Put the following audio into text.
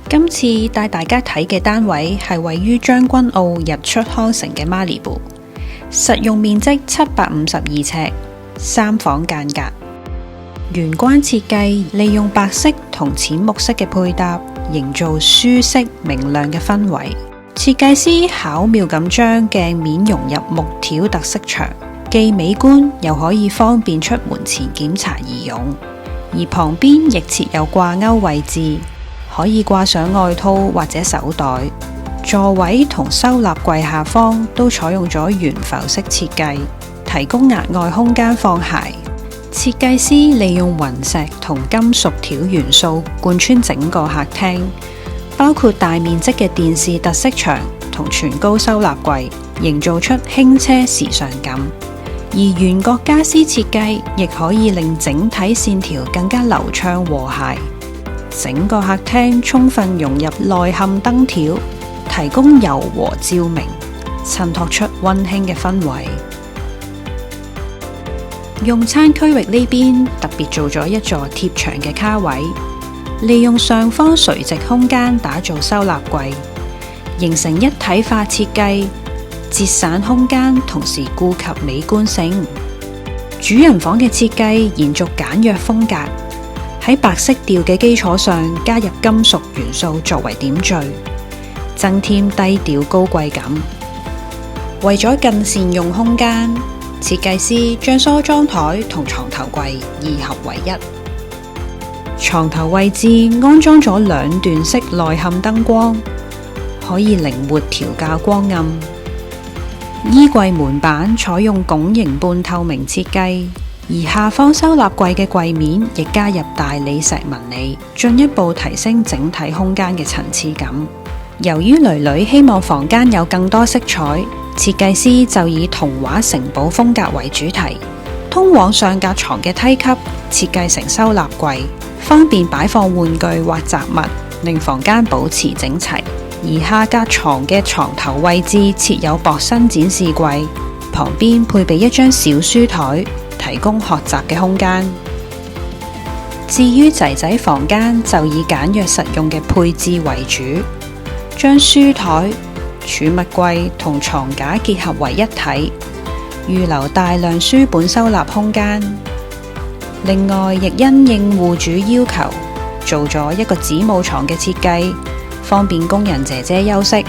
今次帶大家睇嘅單位係位於將軍澳日出康城嘅 Malibu， 實用面積752尺，3房間隔。玄關設計利用白色同淺木色嘅配搭，營造舒適明亮嘅氛圍。設計師巧妙咁將鏡面融入木條特色牆，既美觀又可以方便出門前檢查儀容。而旁邊亦設有掛鈎位置，可以掛上外套或者手袋。座位同收納櫃下方都採用咗懸浮式設計，提供額外空間放鞋。設計師利用雲石同金屬條元素貫穿整個客廳，包括大面積嘅電視特色牆同全高收納櫃，營造出輕奢時尚感。而圓角家私設計亦可以令整體線條更加流暢和諧。整個客廳充分融入內嵌燈條，提供柔和照明，襯托出溫馨嘅氛圍。用餐區域呢邊特別做咗一座貼牆嘅卡位，利用上方垂直空間打造收納櫃，形成一體化設計，節省空間，同時顧及美觀性。主人房嘅設計延續簡約風格，喺白色調嘅基礎上加入金屬元素作為點綴，增添低調高貴感。為咗更善用空間，設計師將梳妝台同床頭櫃二合為一。床頭位置安裝咗兩段式內嵌燈光，可以靈活調校光暗。衣櫃門板採用拱形半透明設計，而下方收納櫃嘅櫃面亦加入大理石紋理，進一步提升整體空間嘅層次感。由於囡囡希望房間有更多色彩，設計師就以童話城堡風格為主題，通往上格床嘅梯級設計成收納櫃，方便擺放玩具或雜物，令房間保持整齊。而下格床嘅床頭位置設有薄身展示櫃，旁邊配備一張小書台，提供學習嘅空間。至於仔仔房間就以簡約實用嘅配置為主，將書台、儲物櫃同床架結合為一體，預留大量書本收納空間。另外，亦因應戶主要求，做咗一個子母床嘅設計，方便工人姐姐休息。